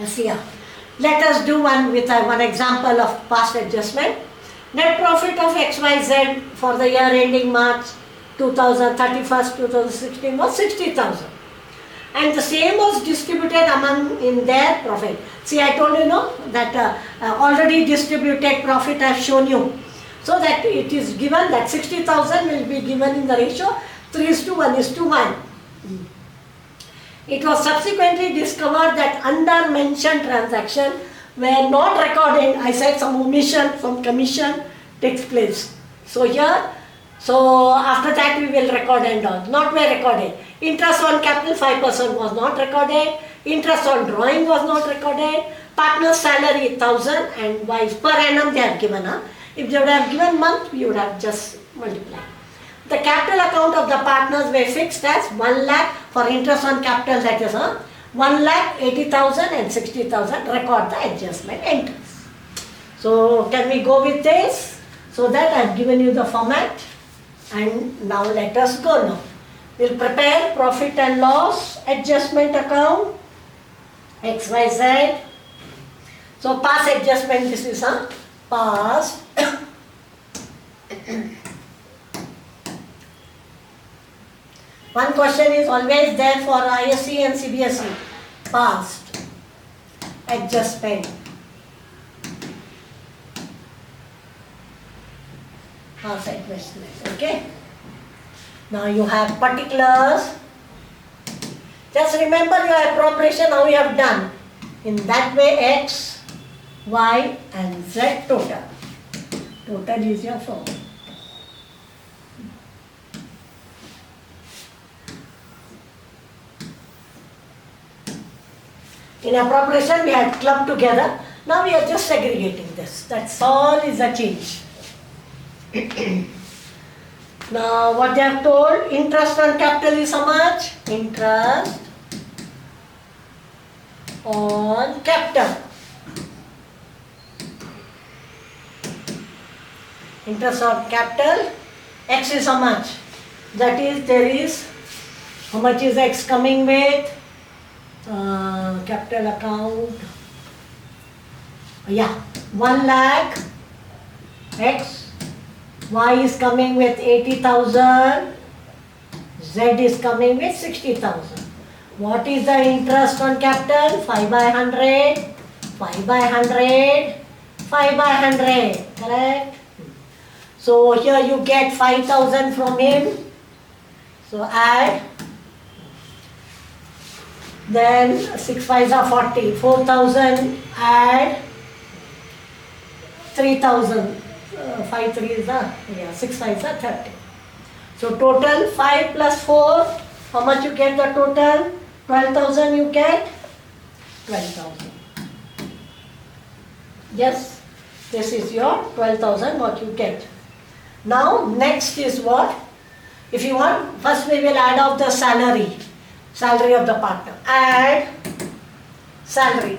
See here. Let us do one example of past adjustment. Net profit of XYZ for the year ending March 2016 was 60,000. And the same was distributed among in their profit. See, I told you that already distributed profit I have shown you. So that it is given that 60,000 will be given in the ratio 3:1:1. It was subsequently discovered that under mentioned transaction were not recorded. I said some omission, some commission takes place. So here, after that we will record and all. Not were recorded. Interest on capital 5% was not recorded. Interest on drawing was not recorded. Partner's salary 1,000 and wise per annum they have given. If they would have given month, we would have just multiplied. The capital account of the partners were fixed as 1 lakh for interest on capital, that is 1,80,000 and 60,000. Record the adjustment entries. So can we go with this? So that I have given you the format, and now let us go now. We'll prepare profit and loss adjustment account XYZ. So past adjustment, this is past. One question is always there for ISC and CBSE. Past adjustment. Past adjustment. Okay. Now you have particulars. Just remember your appropriation how you have done. In that way X, Y and Z total. Total is your formula. In appropriation we had clubbed together. Now we are just segregating this. That's all is a change. Now what they have told, interest on capital is how much? Interest on capital. Interest on capital, X is how much? That is, there is, how much is X coming with? Capital account, 1 lakh X, Y is coming with 80,000, Z is coming with 60,000. What is the interest on capital? 5/100, 5/100, 5/100, correct? So here you get 5,000 from him, so add. Then 6 5s are 40, 4,000 add 3,000, 5 3s are, 6 5s are 30. So total 5 plus 4, how much you get the total? 12,000 you get? 12,000. Yes, this is your 12,000 what you get. Now next is what? If you want, first we will add off the salary. Salary of the partner. Add salary.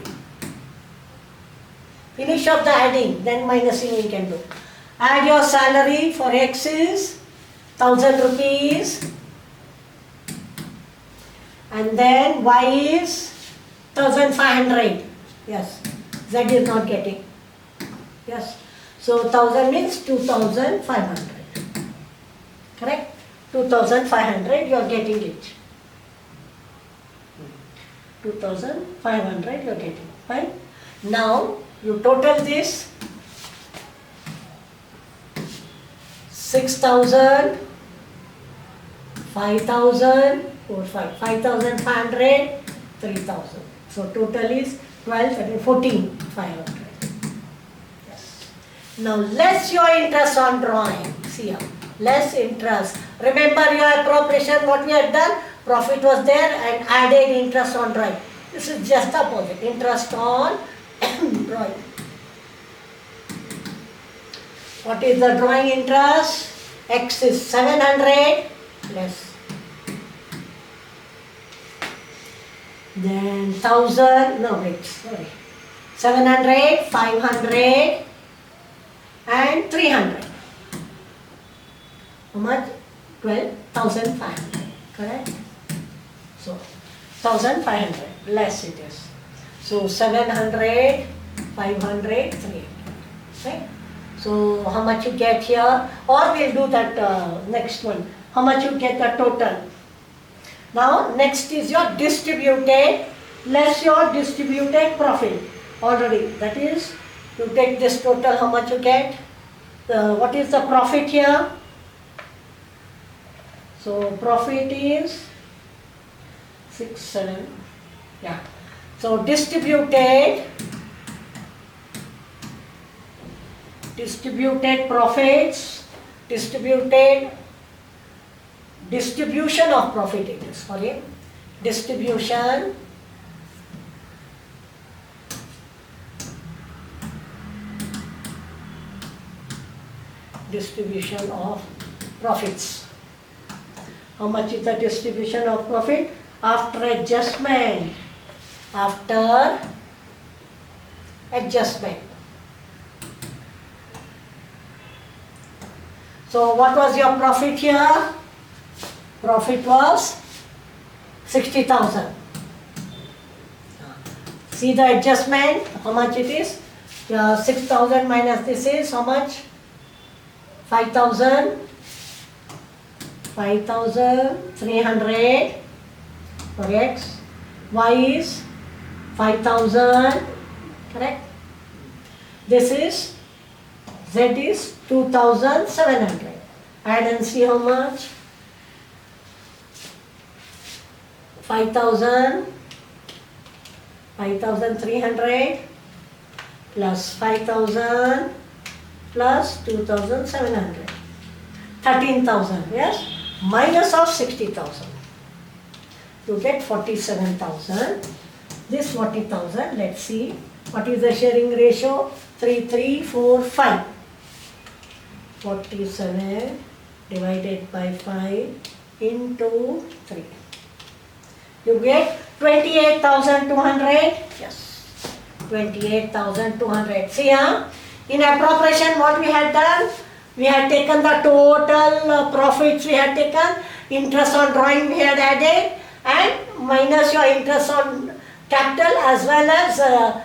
Finish off the adding, then minusing we can do. Add your salary for X is 1,000 rupees. And then Y is 1,500. Yes. Z is not getting. Yes. So 1,000 means 2,500. Correct? 2,500 you are getting it. 2,500 you are getting. Fine. Now you total this. 6,000, 5,000, 5,500, 3,000. So total is 12, 13, 14,500. Yes. Now less your interest on drawing. See here. Less interest. Remember your appropriation, what we had done? Profit was there and added interest on drawing. This is just the opposite. Interest on drawing. What is the drawing interest? X is 700 less. Then 1,000, no wait, sorry. 700, 500 and 300. How much? 12,500. Correct? So 1,500 less it is. So 700, 500, 300. Right? So how much you get here, or we'll do that next one. How much you get the total. Now next is your distributed less your distributed profit already. That is, you take this total, how much you get. What is the profit here? So profit is 6, 7. Yeah. So distributed profits, distribution of profit it is, sorry, distribution of profits. How much is the distribution of profit? After adjustment. After adjustment. So what was your profit here? Profit was 60,000. See the adjustment, how much it is? 6,000 minus this is how much? 5,000. 5,300 for X. Y is 5,000, correct? This is, Z is 2,700. Add and see how much? 5,000, 5,300 plus 5,000 plus 2,700. 13,000, yes? Minus of 60,000. You get 47,000. This 40,000, let's see. What is the sharing ratio? 3, 3, 4, 5. 47 divided by 5 into 3. You get 28,200. Yes, 28,200. See here, in appropriation what we had done? We had taken the total profits we had taken, interest on drawing we had added, and minus your interest on capital as well as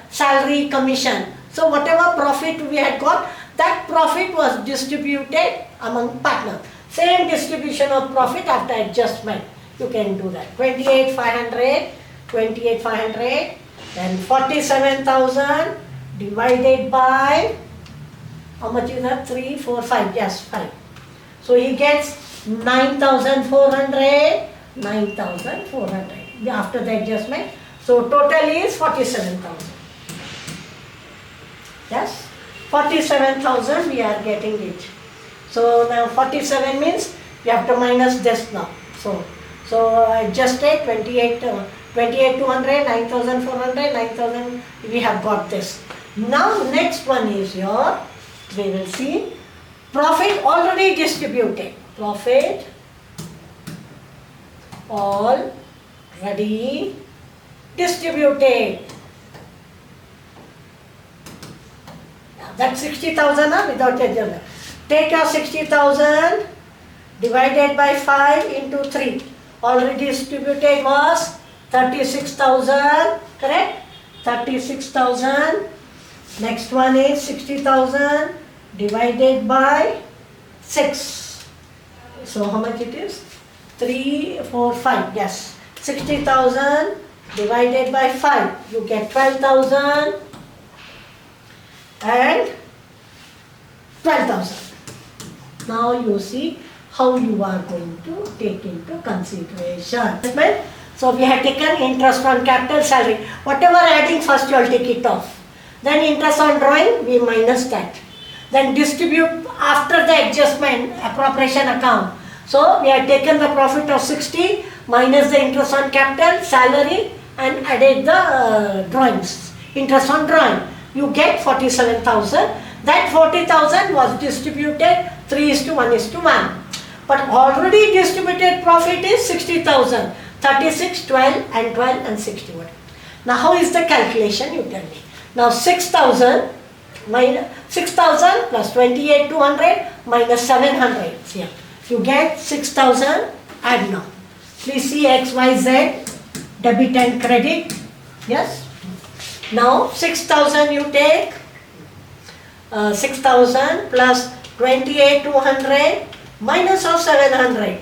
salary commission. So whatever profit we had got, that profit was distributed among partners. Same distribution of profit after adjustment. You can do that. 28,500, 28,500, then 47,000 divided by, how much is that? 3, 4, 5, yes, 5. So he gets 9,400, 9,400 after the adjustment. So total is 47,000. Yes, 47,000 we are getting it. So now 47 means we have to minus this now. So adjusted 28,200, 9,400, 9,000, we have got this. Now next one is your, we will see, profit already distributed. Profit already distributed. That's 60,000 without adjustment. Take your 60,000 divided by 5 into 3. Already distributed was 36,000, correct? 36,000. Next one is 60,000 divided by 6. So how much it is? 3, 4, 5. Yes. 60,000 divided by 5. You get 12,000 and 12,000. Now you see how you are going to take into consideration. So we have taken interest on capital, salary. Whatever adding first you will take it off. Then interest on drawing, we minus that. Then distribute after the adjustment appropriation account. So we have taken the profit of 60 minus the interest on capital, salary, and added the drawings. Interest on drawing. You get 47,000. That 40,000 was distributed 3:1:1. But already distributed profit is 60,000. 36, 12 and 12 and 61. Now how is the calculation, you tell me. Now 6,000 plus 28,200 minus 700. Here. You get 6,000, add now. Please see X, Y, Z, debit and credit. Yes. Now 6,000 you take, 6,000 plus 28,200 minus of 700.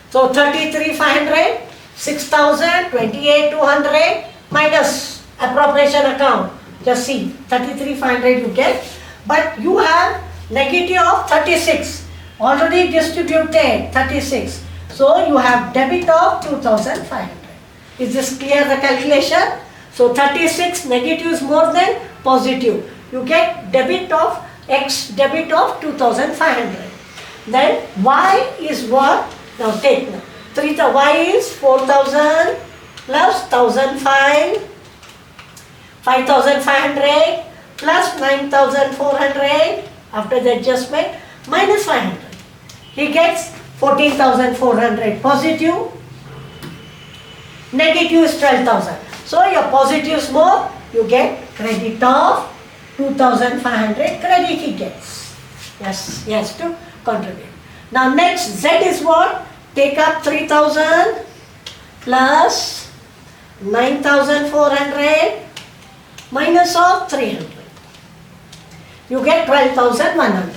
So 33,500, 6,000, 28,200 minus appropriation account. Just see, 33,500 you get, but you have negative of 36. Already distributed 36. So you have debit of 2,500. Is this clear, the calculation? So 36 negative is more than positive. You get debit of X, debit of 2,500. Then Y is what? Now take now. Y is 4,000 plus 1,005, 5,500 plus 9,400 after the adjustment minus 500. He gets 14,400 positive. Negative is 12,000. So your positive is more, you get credit of 2,500 credit he gets. Yes, he has to contribute. Now next Z is what? Take up 3,000 plus 9,400 minus of 300. You get 12,100.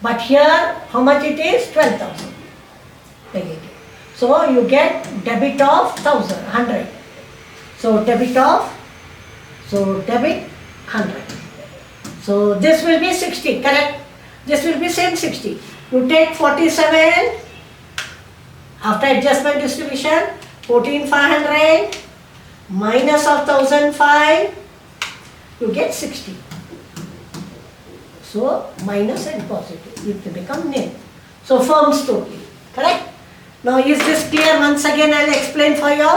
But here how much it is? 12,000 negative. So you get debit of 100. So debit 100. So this will be 60, correct? This will be same 60. You take 47 after adjustment distribution, 14,500 minus of 1,005, you get 60. So minus and positive, it will become nil. So firms totally, correct? Now is this clear? Once again I will explain for you.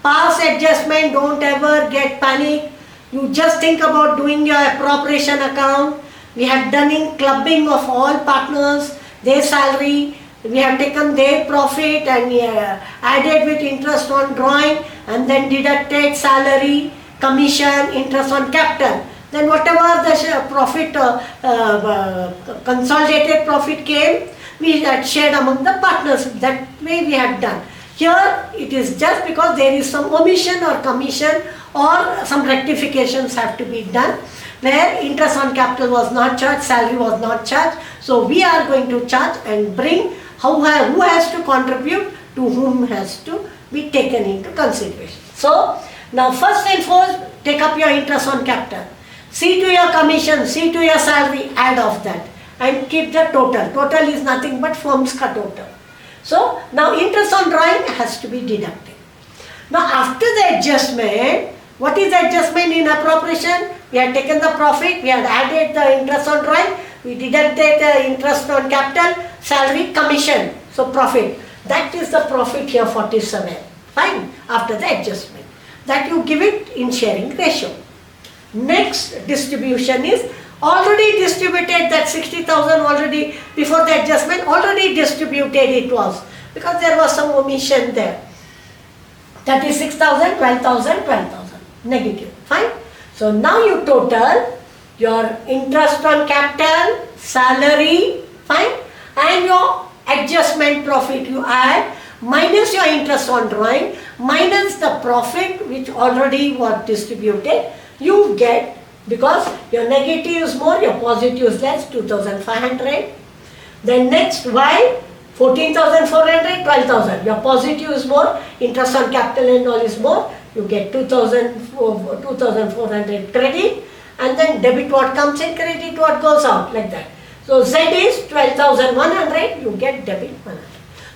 Past adjustment, don't ever get panic. You just think about doing your appropriation account. We have done in clubbing of all partners, their salary. We have taken their profit and added with interest on drawing and then deducted salary, commission, interest on capital. Then whatever the profit, consolidated profit came, we had shared among the partners. That way we had done. Here it is just because there is some omission or commission or some rectifications have to be done where interest on capital was not charged, salary was not charged. So we are going to charge and bring who has to contribute to whom has to be taken into consideration. So now first and foremost, take up your interest on capital. See to your commission, see to your salary, add off that and keep the total. Total is nothing but firm's ka total. So now interest on drawing has to be deducted. Now after the adjustment, what is the adjustment in appropriation? We had taken the profit, we had added the interest on drawing, we deducted the interest on capital, salary, commission, so profit. That is the profit here, 47. Fine, after the adjustment. That you give it in sharing ratio. Next distribution is already distributed, that 60,000 already, before the adjustment, already distributed it was, because there was some omission there. 36,000, 12,000, 12,000, negative, fine. So now you total your interest on capital, salary, fine, and your adjustment profit you add, minus your interest on drawing, minus the profit which already was distributed, you get, because your negative is more, your positive is less, 2,500. Then next Y, 14,400, 12,000. Your positive is more, interest on capital and all is more, you get 2,400 credit, and then debit what comes in, credit what goes out, like that. So Z is 12,100, you get debit 100.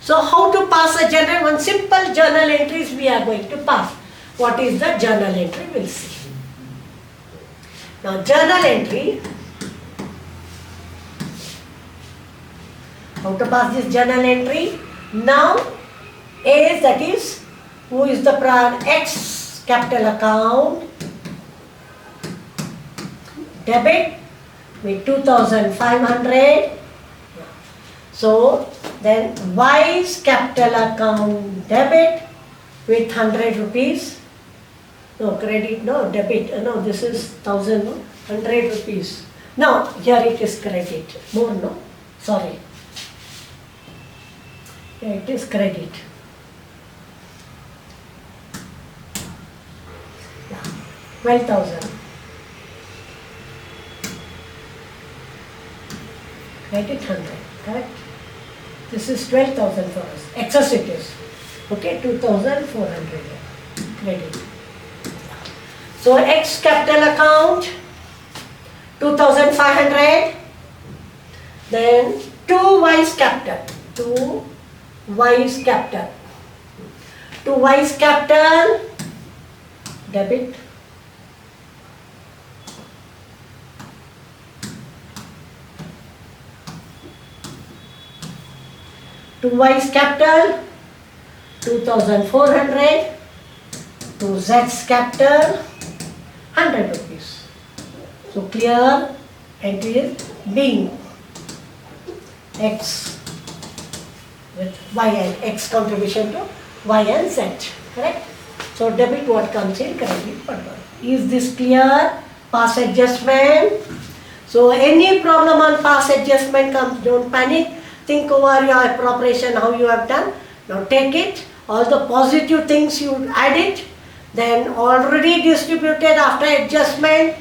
So how to pass a journal? One simple journal entries we are going to pass. What is the journal entry? We'll see. Now journal entry, how to pass this journal entry? Now A, that is, who is the prior X capital account, debit with 2,500. So then Y's capital account debit with 100 rupees. No, credit, no, debit, no, this is 1,000, no, 100 rupees. No, here it is credit, more, no, sorry. Here it is credit. 12,000. Credit 100, correct? This is 12,000 for us. Excess it is. Okay, 2,400 credit. So X capital account 2,500. Then 2Y's capital. 2Y's capital. 2Y's capital debit. To Y's capital 2,400. To Z's capital 100 rupees. So clear entry is being X with Y and X contribution to Y and Z, correct? So debit what comes in, credit what comes. Is this clear? Pass adjustment. So any problem on pass adjustment comes, don't panic. Think over your appropriation, how you have done. Now take it, all the positive things you add it, then already distributed after adjustment,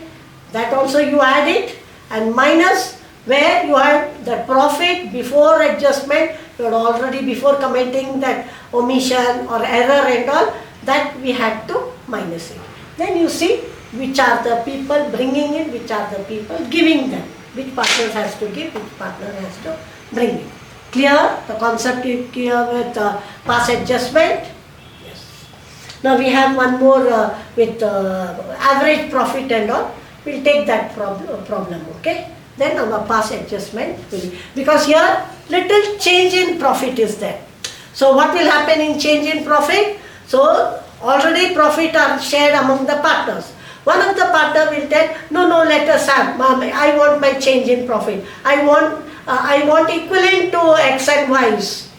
that also you add it, and minus where you had the profit before adjustment, you had already before commenting that omission or error and all, that we had to minus it. Then you see which are the people bringing in, which are the people giving them, which partner has to give, which partner has to bring in. Clear? The concept is clear with pass adjustment? Yes. Now we have one more with average profit and all. We'll take that problem, okay? Then our pass adjustment will, because here little change in profit is there. So what will happen in change in profit? So already profit are shared among the partners. One of the partner will tell, no, let us have, I want my change in profit. I want equivalent to X and Y's.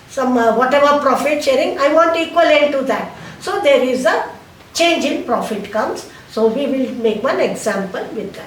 Some whatever profit sharing, I want equivalent to that. So there is a change in profit comes. So we will make one example with that.